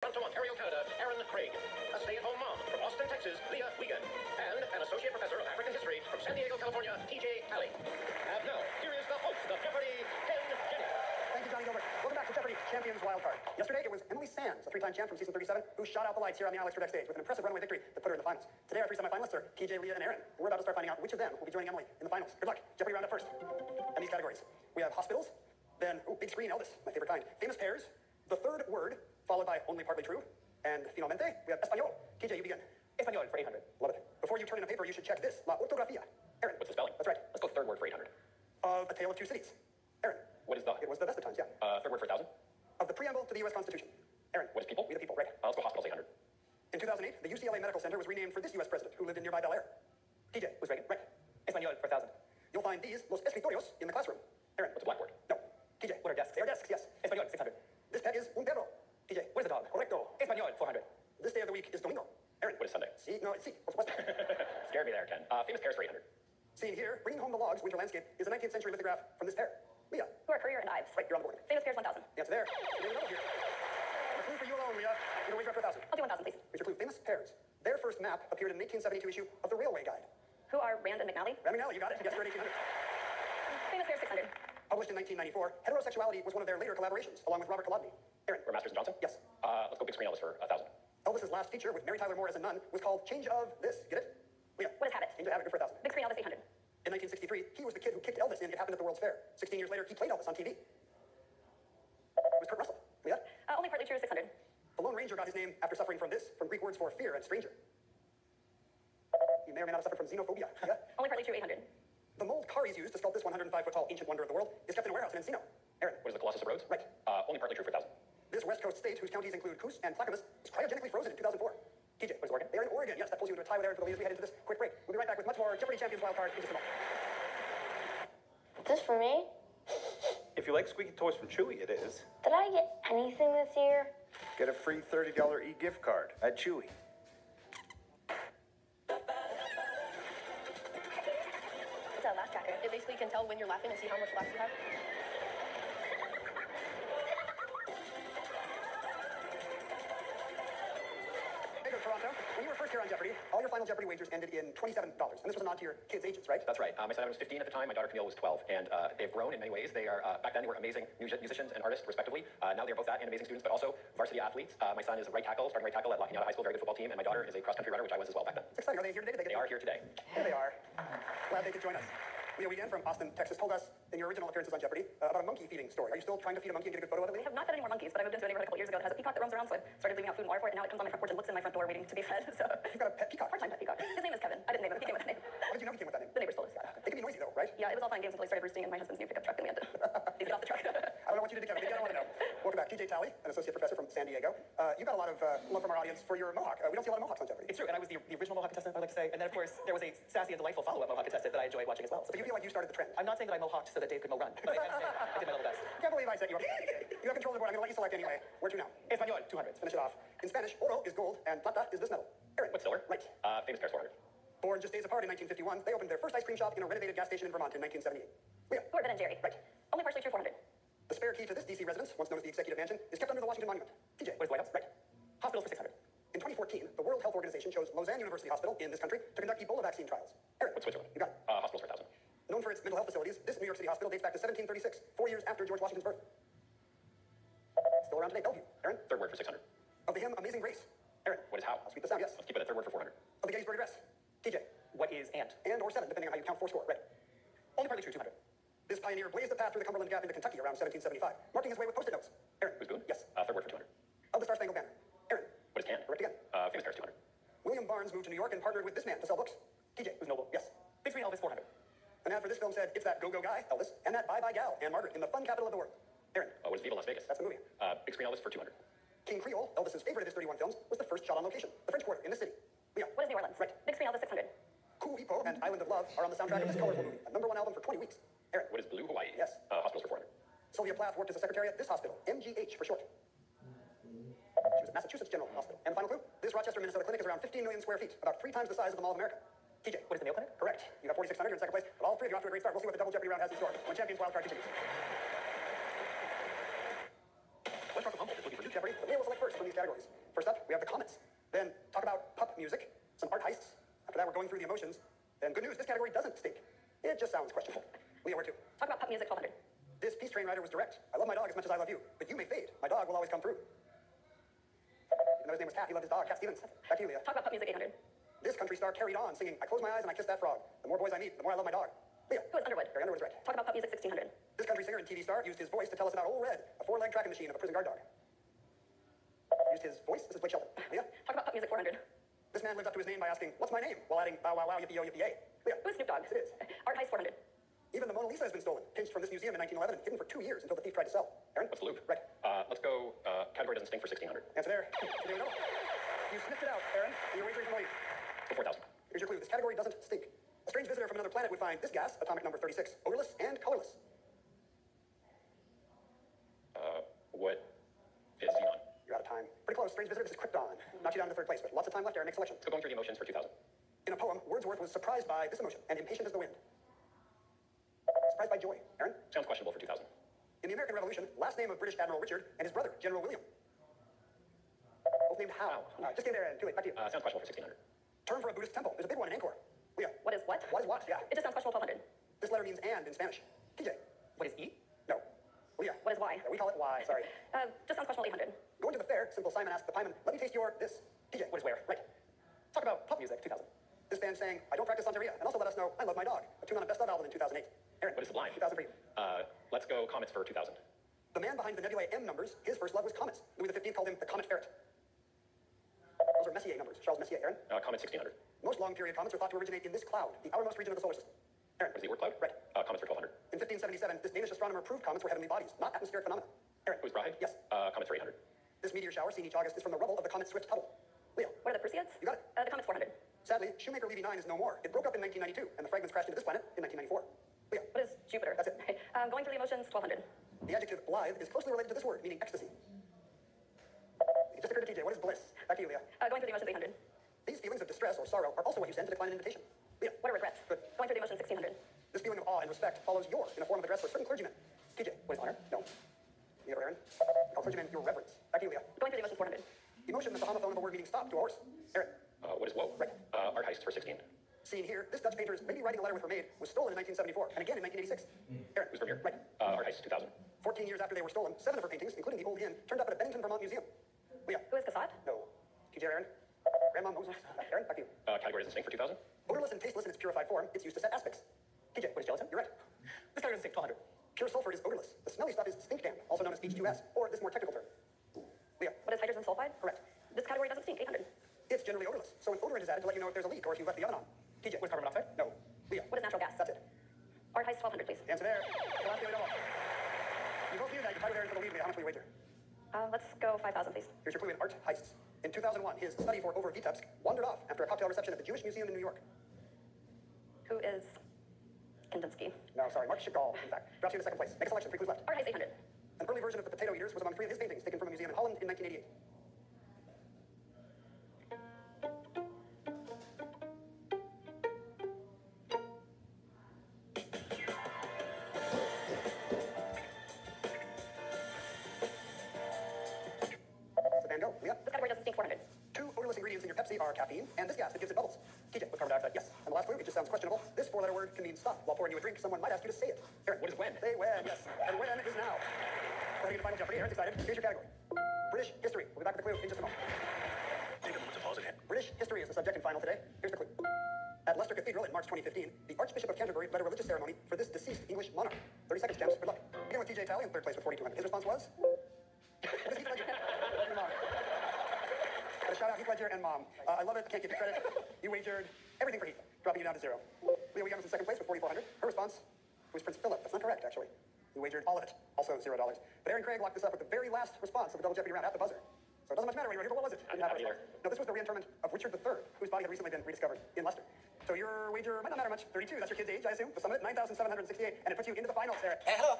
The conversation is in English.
Toronto, Ontario, Canada, Aaron Craig. A stay-at-home mom from Austin, Texas, Leah Wiegand. And an associate professor of African history from San Diego, California, TJ Talley. And now, here is the host of Jeopardy, Ken Jennings. Thank you, Johnny Gilbert. Welcome back to Jeopardy Champions Wildcard. Yesterday, it was Emily Sands, a three-time champ from season 37, who shot out the lights here on the Alex Trebek stage with an impressive runaway victory that put her in the finals. Today, our three semifinalists are TJ, Leah, and Aaron. We're about to start finding out which of them will be joining Emily in the finals. Good luck. Jeopardy round up first. And these categories. We have hospitals, then, big screen Elvis, my favorite kind. Famous pairs, the third word, followed by only partly true, and finalmente, we have Espanol. TJ, you begin. Espanol for 800. Love it. Before you turn in a paper, you should check this. La ortografía. Aaron. What's the spelling? That's right. Let's go third word for 800. Of A Tale of Two Cities. Aaron. What is the? It was the best of times, yeah. Third word for 1,000. Of the preamble to the U.S. Constitution. Aaron. What is people? We the people, right. Let's go hospitals 800. In 2008, the UCLA Medical Center was renamed for this U.S. president who lived in nearby Bel Air. TJ. Was Reagan? Right. Espanol for 1,000. You'll find these, los escritorios, in the classroom. Aaron. What's a blackboard? No. TJ. What are desks? They are desks, yes. Espanol 600. This pet is un perro. TJ. What is a dog? Correcto. Espanol 400. This day of the week is domingo. Aaron. What is Sunday? Sí, no, it's sí. Por supuesto. Scared me there, Ken. Famous pairs for 800. Seen here, Bringing Home the Logs, Winter Landscape, is a 19th century lithograph from this pair. Leah. Who are Courier and Ives? Right, you're on the board. Famous pairs 1,000. The answer there. You're double here. A clue for you alone, Leah. You're going to wager up to 1,000. I'll do 1,000, please. Here's your clue. Famous pairs. Their first map appeared in an 1872 issue of the Railway Guide. Who are Rand and McNally? Rand McNally, you got it. You guessed it at 1800. Famous pairs 600. Published in 1994, heterosexuality was one of their later collaborations, along with Robert Kolodny. Aaron. We're Masters and Johnson? Yes. Let's go big screen Elvis for 1,000. Elvis's last feature with Mary Tyler Moore as a nun was called Change of This. Get it? Leah. What is Habit? Change of Habit, good for 1,000. Big screen Elvis 800. In 1963, he was the kid who kicked Elvis in It Happened at the World's Fair. 16 years later, he played Elvis on TV. It was Kurt Russell. Leah. Only partly true 600. The Lone Ranger got his name after suffering from this, from Greek words for fear and stranger. He may or may not have suffered from xenophobia. Yeah? Only partly true 800. The mold Kari's used to sculpt this 105-foot-tall ancient wonder of the world is kept in a warehouse in Encino. Aaron. What is the Colossus of Rhodes? Right. Only partly true for 1,000. This West Coast state, whose counties include Coos and Clackamas, was cryogenically frozen in 2004. TJ. What is Oregon? They're in Oregon. Yes, that pulls you into a tie with Aaron for the lead as we head into this quick break. We'll be right back with much more Jeopardy Champions Wildcard in just a moment. This for me? If you like squeaky toys from Chewy, it is. Did I get anything this year? Get a free $30 e-gift card at Chewy. It's a laugh tracker. It basically can tell when you're laughing and see how much laughs you have. Hey there, Toronto. When you were first here on Jeopardy, all your final Jeopardy wagers ended in $27. And this was a nod to your kids' ages, right? That's right. My son was 15 at the time. My daughter Camille was 12. And they've grown in many ways. They are, back then, they were amazing musicians and artists, respectively. Now they're both that and amazing students, but also varsity athletes. My son is a right tackle, starting right tackle at La Cañada High School, very good football team. And my daughter is a cross-country runner, which I was as well back then. It's exciting. Are they here today? They are here today. Here they are. Glad they could join us. Leah Wiegand from Austin, Texas, told us in your original appearances on Jeopardy about a monkey feeding story. Are you still trying to feed a monkey and get a good photo of it, We Leah? have not fed any more monkeys, but I moved into a neighborhood a couple years ago that has a peacock that roams around, so I started leaving out food and water for it, and now it comes on my front porch and looks in my front door waiting to be fed. So You've got a pet peacock. part-time pet peacock. His name is Kevin. I didn't name him. He came with a name. How did you know he came with that name? The neighbors told us. They can be noisy though, right? Yeah, it was all fine games until he started roosting in my husband's new pickup truck, and we had to get off the truck. I don't know what you did to Kevin. Maybe I don't want to know. Welcome back. TJ Talley, an associate professor from San Diego. You got a lot of love from our audience for your mohawk. We don't see a lot of mohawks on Jeopardy. It's true, and I was the original Mohawk contestant, I'd like to say. And then, of course, there was a sassy and delightful follow-up Mohawk contestant that I enjoyed watching as well. So do you feel like you started the trend? I'm not saying that I Mohawked so that Dave could mow run, but I can say I did my level best. I can't believe I set you up. You have control of the board. I'm going to let you select anyway. Where to now? Espanol 200. Let's finish it off. In Spanish, oro is gold and plata is this metal. Aaron. What's silver? Right. Famous pairs 400. Born just days apart in 1951, they opened their first ice cream shop in a renovated gas station in Vermont in 1978. Leah. Who are Ben and Jerry? Right. Only partially true 400. The spare key to this DC residence, once known as the Executive Mansion, is kept under the Washington Monument. TJ. What is White House? Right. Hospitals for 600. In 2014, the World Health Organization chose Lausanne University Hospital in this country to conduct Ebola vaccine trials. Aaron. What's Switzerland? You got it. Hospitals for 1,000. Known for its mental health facilities, this New York City hospital dates back to 1736, 4 years after George Washington's birth. Still around today, Bellevue. Aaron. Third word for 600. Of the hymn Amazing Grace. Aaron. What is how? I'll sweep the sound, yes. Let's keep it at third word for 400. Of the Gettysburg Address. TJ. What is and? And or 7, depending on how you count four score. Right. Only partly true 200. This pioneer blazed a path through the Cumberland Gap into Kentucky around 1775, marking his way with post-it notes. Aaron. Who's Boone? Yes. Third word for 200. Of the Star Spangled Banner. Aaron. What is can? Correct again. Famous pairs 200. William Barnes moved to New York and partnered with this man to sell books. TJ. Who's Noble? Yes. Big screen Elvis 400. An ad for this film said, it's that go-go guy, Elvis, and that bye-bye gal, Anne Margaret, in the fun capital of the world. Aaron. What is Viva Las Vegas? That's the movie. Big screen Elvis for 200. King Creole, Elvis's favorite of his 31 films, was the first shot on location. The French Quarter in the city. Leah. What is New Orleans? Right. Big screen Elvis 600. Cool Hippo and Island of Love are on the soundtrack of this colorful movie, a #1 album for 20 weeks. Aaron. What is Blue Hawaii? Yes. Hospitals for 400. Sylvia Plath worked as a secretary at this hospital, MGH for short. She was at Massachusetts General Hospital. And final clue, this Rochester, Minnesota clinic is around 15 million square feet, about 3 times the size of the Mall of America. TJ. What is the Mayo Clinic? Correct. You got 4,600, you're in second place, but all three of you off to a great start. We'll see what the double Jeopardy round has in store when Champions Wildcard continues. Let's talk to Humboldt. Looking for new Jeopardy, but Leah will select first. from these categories. First up, we have the comments. Then talk about pup music, some art heists. After that, we're going through the emotions. Then good news, this category doesn't stink. It just sounds questionable. Leah, where to? Talk about pup music 1200. This peace train rider was direct. I love my dog as much as I love you, but you may fade. My dog will always come through. Even though his name was Cat, he loved his dog, Cat Stevens. Back to you, Leah. Talk about pup music 800. This country star carried on singing, I close my eyes and I kiss that frog. The more boys I meet, the more I love my dog. Leah. Who is Underwood? Barry Underwood is right. Talk about pup music 1600. This country singer and TV star used his voice to tell us about Old Red, a four-legged tracking machine of a prison guard dog. Used his voice? This is Blake Shelton. Leah. Talk about pup music 400. This man lived up to his name by asking, what's my name? While adding, bow, wow, wow, yippee, yo, yippee, yay. Leah. Who is Snoop Dogg? Yes, it is. Art heist 400. Even the Mona Lisa has been stolen, pinched from this museum in 1911 and hidden for 2 years until the thief tried to sell. Aaron? What's the loop? Right. Let's go, category doesn't stink for 1600. Answer there. There we go. You sniffed it out, Aaron, and you're wagering from William. For 4000. Here's your clue. This category doesn't stink. A strange visitor from another planet would find this gas, atomic number 36, odorless and colorless. What is xenon? You're out of time. Pretty close. Strange visitor. This is Krypton. Knocked you down to third place, but lots of time left, Aaron. Next selection. Let's go going through the emotions for 2000. In a poem, Wordsworth was surprised by this emotion and impatient as the wind. Surprised by joy. Aaron? Sounds questionable for 2000. In the American Revolution, last name of British Admiral Richard and his brother, General William. Both named Howe. Just stay there, Aaron. Too late. Back to you. Sounds questionable for 1600. Term for a Buddhist temple. There's a big one in Angkor. Leah. What is what? What is what? Yeah. It just sounds questionable 1200. This letter means and in Spanish. TJ. What is E? No. Leah. What is Y? Yeah, we call it Y. Sorry. Just sounds questionable 800. Going to the fair, Simple Simon asked the pieman, let me taste your this. TJ. What is where? Right. Talk about pop music 2000. This band sang, I don't practice Santeria, and also let us know I love my dog. A tune on a best of album in 2008. Aaron. What is Sublime? 2000 for you. Let's go comets for 2000. The man behind the nebulae M numbers, his first love was comets. Louis XV called him the Comet Ferret. Those are Messier numbers. Charles Messier, Aaron. Comet 1600. Most long-period comets are thought to originate in this cloud, the outermost region of the solar system. Aaron. What is the Oort cloud? Right. Comets for 1200. In 1577, this Danish astronomer proved comets were heavenly bodies, not atmospheric phenomena. Aaron. Who's Brahe? Yes. Comets for 800. This meteor shower seen each August is from the rubble of the comet Swift Tuttle. Leo. What are the Perseids? You got it. The comet's 400. Sadly, Shoemaker Levy 9 is no more. It broke up in 1992, and the fragments crashed into this planet in 1994. Leo. What is Jupiter? That's it. Going through the emotions 1200. The adjective blithe is closely related to this word, meaning ecstasy. It just occurred to TJ. What is bliss? Back to you, Leah. Going through the emotions 800. These feelings of distress or sorrow are also what you send to decline an invitation. Leah. What are regrets? Good. Going through the emotions 1600. This feeling of awe and respect follows your in a form of address for certain clergymen. TJ. What is honor? No. Neither, Aaron. Call clergymen your reverence. Back to you, Leah. Going through the emotions 400. Emotion is the homophone of a word meaning stop to a horse. Aaron. What is woe? Right. Art heist for 16. Seen here, this Dutch painter's maybe writing a letter with her maid was stolen in 1974 and again in 1986. Aaron. Who's Vermeer? Right. Art heist 2000. 14 years after they were stolen, 7 of her paintings, including the Old Inn, turned up at a Bennington, Vermont museum. Leah. Who is Cassatt? No. TJ, Aaron. Grandma Moses. Aaron, back to you. Category doesn't stink for 2000. Odorless and tasteless in its purified form, it's used to set aspects. TJ, what is gelatin? You're right. This category doesn't stink 1200. Pure sulfur is odorless. The smelly stuff is stink damp, also known as H2S, or this more technical term. Leah. What is hydrogen sulfide? Correct. This category doesn't stink 800. It's generally odorless, so an odorant is added to let you know if there's a leak or if you've left the oven on. TJ, what is carbon monoxide? No. Leah. What is natural gas? That's it. Art heist 1200, please. Answer there. The last daily double. You both knew that. You're tied with Aaron for the lead, Leah. How much will you wager? Let's go 5,000, please. Here's your clue in art heists. In 2001, his study for over Vitebsk wandered off after a cocktail reception at the Jewish Museum in New York. Who is Kandinsky? No, sorry, Mark Chagall, in fact. Drops you into second place. Make a selection. 3 clues left. Art heist 800. An early version of the Potato Eaters was among 3 of his paintings taken from a museum in Holland in 1988. So Van Gogh, Leah. This category doesn't stink 400. 2 odorless ingredients in your Pepsi are caffeine and this gas that gives it bubbles. TJ, what's carbon dioxide? Yes. And the last clue, it just sounds questionable. This 4-letter word can mean stop. While pouring you a drink, someone might ask you to say it. Aaron. What is when? Say when, yes. And when is now. We're heading to Final Jeopardy. Aaron's excited. Here's your category. British history. We'll be back with the clue in just a moment. British history is the subject in final today. Here's the clue. At Leicester Cathedral in March 2015, the Archbishop of Canterbury led a religious ceremony for this deceased English monarch. 30 seconds, champs. Good luck. Begin with TJ Talley in third place with 4,200. His response was? What is Heath Ledger? Your mom. Gotta shout out Heath Ledger and mom. I love it. I can't give you credit. You wagered everything for Heath, dropping you down to 0. Leah Wiggins in second place with 4,400. Her response was Prince Philip. That's not correct, actually. You wagered all of it, also $0. But Aaron Craig locked this up with the very last response of the Double Jeopardy round at the buzzer. So it doesn't much matter when you were here, but what was it? I didn't have it either. No, this was the reinterment of Richard III, whose body had recently been rediscovered in Leicester. So your wager might not matter much. 32, that's your kid's age, I assume. The sum of it, 9,768, and it puts you into the finals, Eric. Hello.